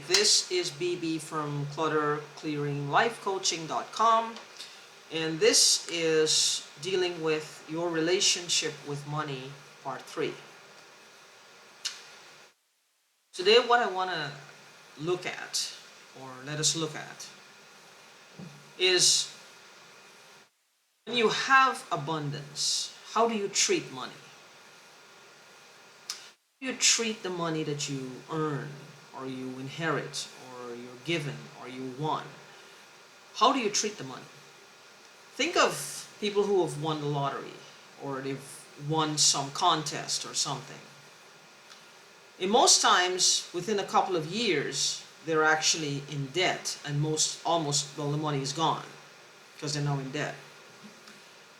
This is BB from clutterclearinglifecoaching.com, and this is dealing with your relationship with money, part 3. Today, what I want to look at, or let us look at, is when you have abundance, how do you treat money? How do you treat the money that you earn, or you inherit, or you're given, or you won? How do you treat the money? Think of people who have won the lottery, or they've won some contest or something. In most times, within a couple of years, they're actually in debt, and the money is gone because they're now in debt.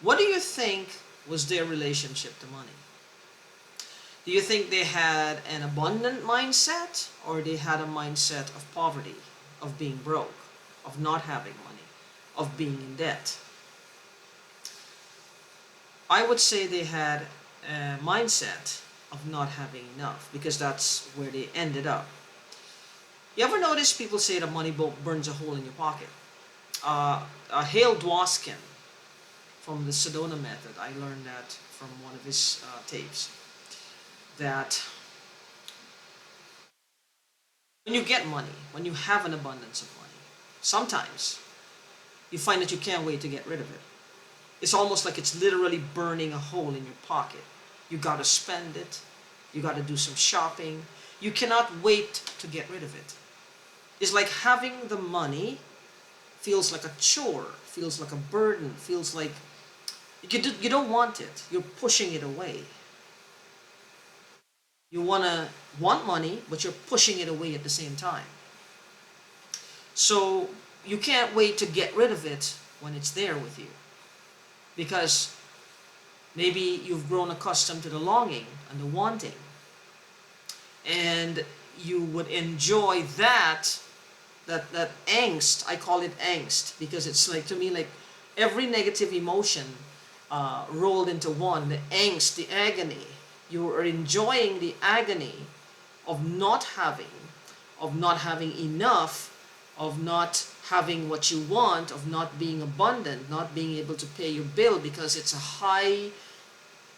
What do you think was their relationship to money? Do you think they had an abundant mindset, or they had a mindset of poverty, of being broke, of not having money, of being in debt? I would say they had a mindset of not having enough, because that's where they ended up. You ever notice people say that money burns a hole in your pocket? Hale Dwoskin from the Sedona method, I learned that from one of his tapes, that when you get money, when you have an abundance of money, sometimes you find that you can't wait to get rid of it. It's almost like it's literally burning a hole in your pocket. You got to spend it. You got to do some shopping. You cannot wait to get rid of it. It's like having the money feels like a chore, feels like a burden, feels like you don't want it. You're pushing it away. You want money, but you're pushing it away at the same time. So you can't wait to get rid of it when it's there with you, because maybe you've grown accustomed to the longing and the wanting, and you would enjoy that angst. I call it angst because it's like, to me, like every negative emotion rolled into one. The angst, the agony. You are enjoying the agony of not having enough, of not having what you want, of not being abundant, not being able to pay your bill, because it's a high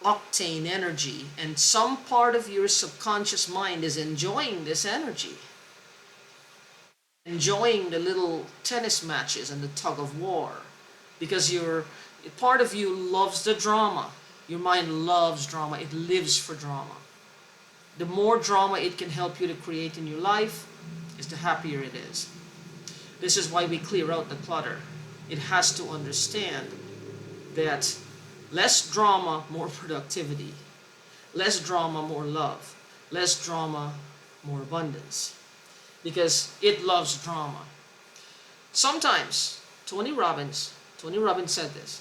octane energy, and some part of your subconscious mind is enjoying this energy, enjoying the little tennis matches and the tug of war, because part of you loves the drama. Your mind loves drama. It lives for drama. The more drama it can help you to create in your life, the happier it is. This is why we clear out the clutter. It has to understand that less drama, more productivity. Less drama, more love. Less drama, more abundance. Because it loves drama. Sometimes, Tony Robbins said this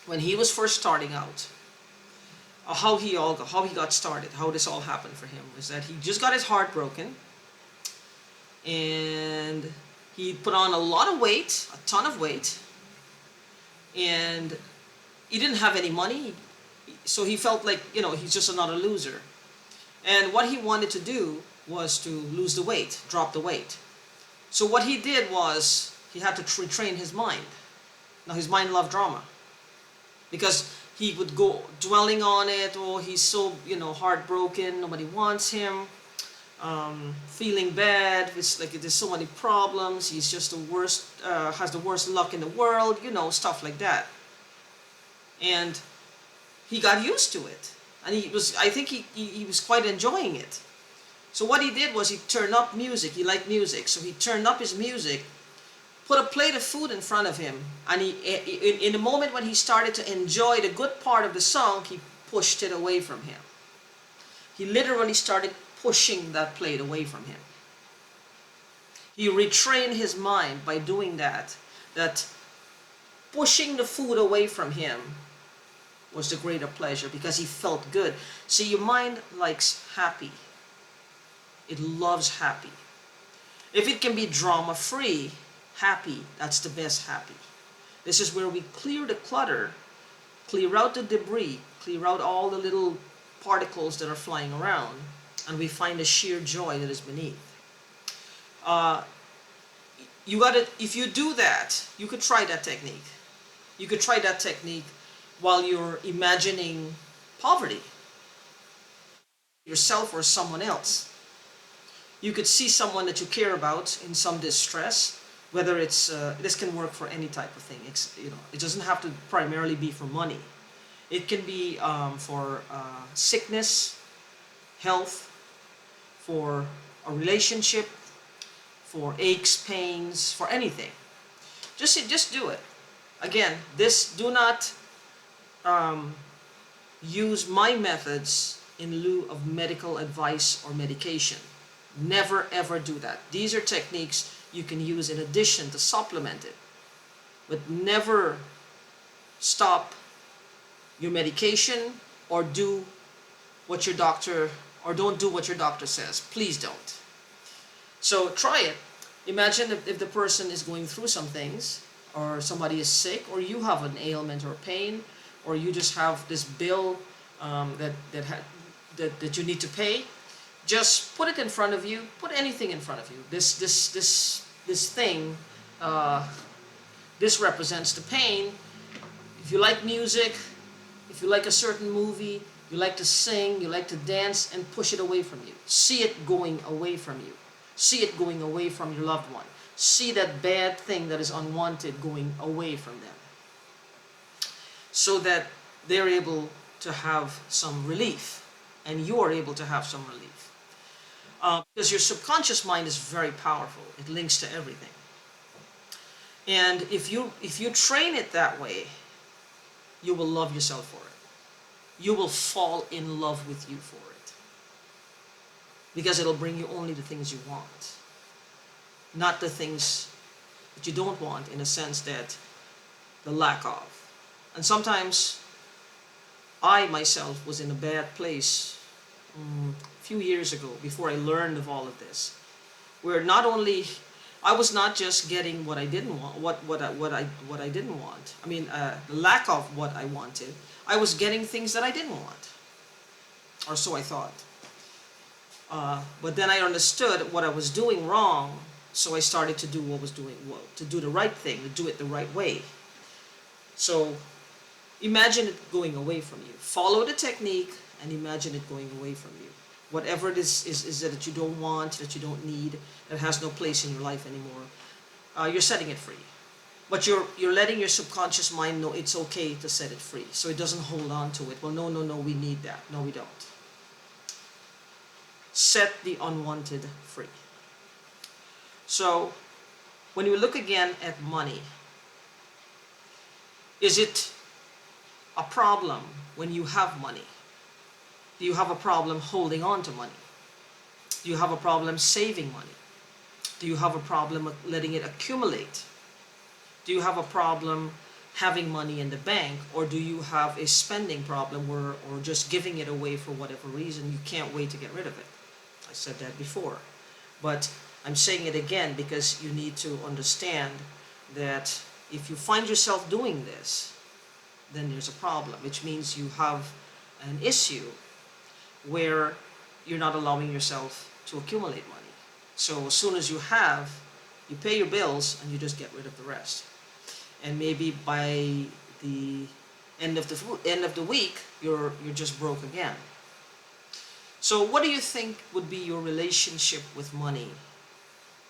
when he was first starting out. How he got started, how this all happened for him, was that he just got his heart broken, and he put on a lot of weight, a ton of weight, and he didn't have any money, so he felt like, he's just another loser. And what he wanted to do was to lose the weight, drop the weight. So what he did was he had to retrain his mind. Now his mind loved drama, because he would go dwelling on it. Oh, he's so, heartbroken, nobody wants him, feeling bad, it's like there's so many problems, he's just the worst, has the worst luck in the world, stuff like that. And he got used to it, and I think he was quite enjoying it. So what he did was he turned up music. He liked music, so he turned up his music, put a plate of food in front of him, and in the moment when he started to enjoy the good part of the song, he pushed it away from him. He literally started pushing that plate away from him. He retrained his mind by doing that pushing the food away from him was the greater pleasure, because he felt good. See, your mind likes happy. It loves happy. If it can be drama-free, happy, that's the best happy. This is where we clear the clutter, clear out the debris, clear out all the little particles that are flying around, and we find the sheer joy that is beneath. You gotta, if you do that, you could try that technique. You could try that technique while you're imagining poverty, yourself or someone else. You could see someone that you care about in some distress, whether it's, this can work for any type of thing. It's, you know, it doesn't have to primarily be for money. It can be for sickness, health, for a relationship, for aches, pains, for anything. Just do it. Again, do not use my methods in lieu of medical advice or medication. Never ever do that. These are techniques you can use in addition to supplement it. But never stop your medication or do what your doctor, or don't do what your doctor says. Please don't. So try it. Imagine if the person is going through some things, or somebody is sick, or you have an ailment or pain, or you just have this bill that you need to pay. Just put it in front of you. Put anything in front of you. This thing, this represents the pain. If you like music, if you like a certain movie, you like to sing, you like to dance, and push it away from you. See it going away from you. See it going away from your loved one. See that bad thing that is unwanted going away from them, so that they're able to have some relief, and you're able to have some relief. Because your subconscious mind is very powerful. It links to everything. And if you train it that way, you will love yourself for it. You will fall in love with you for it. Because it'll bring you only the things you want, not the things that you don't want, in a sense that the lack of. And sometimes I myself was in a bad place a few years ago, before I learned of all of this, where not only I was not just getting what I didn't want, what I didn't want. I mean, the lack of what I wanted. I was getting things that I didn't want, or so I thought. But then I understood what I was doing wrong, so I started to do to do the right thing, to do it the right way. So imagine it going away from you. Follow the technique and imagine it going away from you. Whatever it is that you don't want, that you don't need, that has no place in your life anymore, you're setting it free. But you're letting your subconscious mind know it's okay to set it free, so it doesn't hold on to it. Well, no, we need that. No, we don't. Set the unwanted free. So, when we look again at money, is it a problem when you have money? Do you have a problem holding on to money? Do you have a problem saving money? Do you have a problem letting it accumulate? Do you have a problem having money in the bank? Or do you have a spending problem or just giving it away for whatever reason? You can't wait to get rid of it. I said that before. But I'm saying it again because you need to understand that if you find yourself doing this, then there's a problem, which means you have an issue where you're not allowing yourself to accumulate money. So as soon as you have, you pay your bills and you just get rid of the rest. And maybe by the end of the week, you're just broke again. So what do you think would be your relationship with money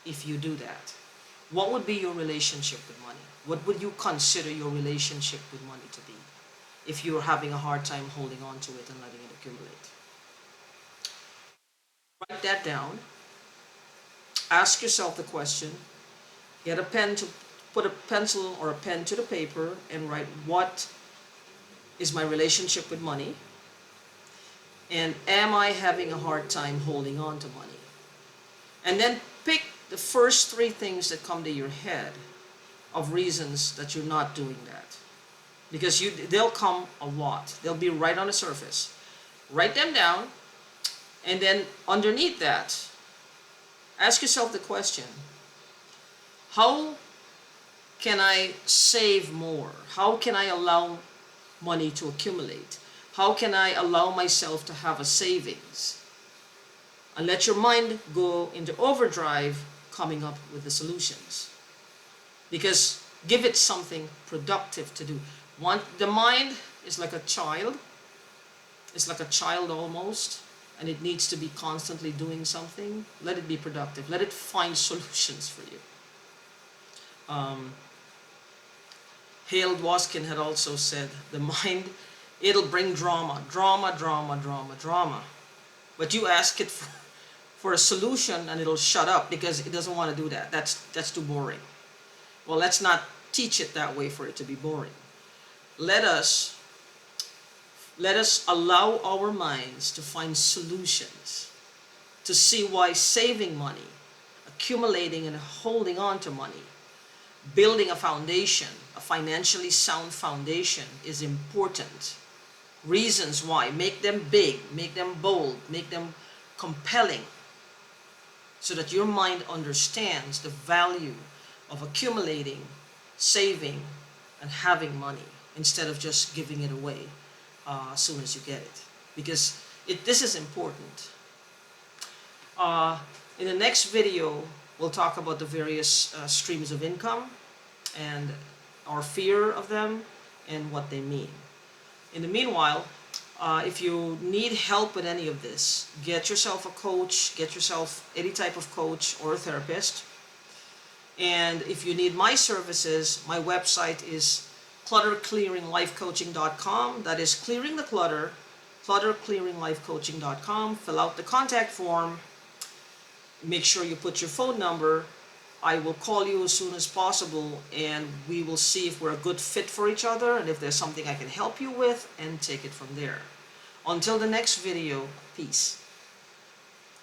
if you do that? What would be your relationship with money? What would you consider your relationship with money to be if you're having a hard time holding on to it and letting it accumulate? Write that down. Ask yourself the question. Get a pen to put a pencil or a pen to the paper and write, what is my relationship with money? And am I having a hard time holding on to money? And then pick the first 3 things that come to your head of reasons that you're not doing that. Because they'll come a lot. They'll be right on the surface. Write them down, and then underneath that, ask yourself the question, how can I save more? How can I allow money to accumulate? How can I allow myself to have a savings? And let your mind go into overdrive coming up with the solutions. Because give it something productive to do. The mind is like a child. It's like a child almost, and it needs to be constantly doing something. Let it be productive. Let it find solutions for you. Hale Dwoskin had also said, the mind, it'll bring drama, drama, drama, drama, drama. But you ask it for a solution and it'll shut up because it doesn't want to do that. That's too boring. Well, let's not teach it that way for it to be boring. Let us allow our minds to find solutions, to see why saving money, accumulating and holding on to money, building a foundation, a financially sound foundation is important. Reasons why. Make them big, make them bold, make them compelling, so that your mind understands the value of accumulating, saving, and having money instead of just giving it away as soon as you get it. Because this is important. In the next video, we'll talk about the various streams of income and our fear of them and what they mean. In the meanwhile, if you need help with any of this, get yourself a coach, get yourself any type of coach or a therapist. And if you need my services, my website is clutterclearinglifecoaching.com. That is clearing the clutter, clutterclearinglifecoaching.com. Fill out the contact form. Make sure you put your phone number. I will call you as soon as possible and we will see if we're a good fit for each other and if there's something I can help you with, and take it from there. Until the next video, peace.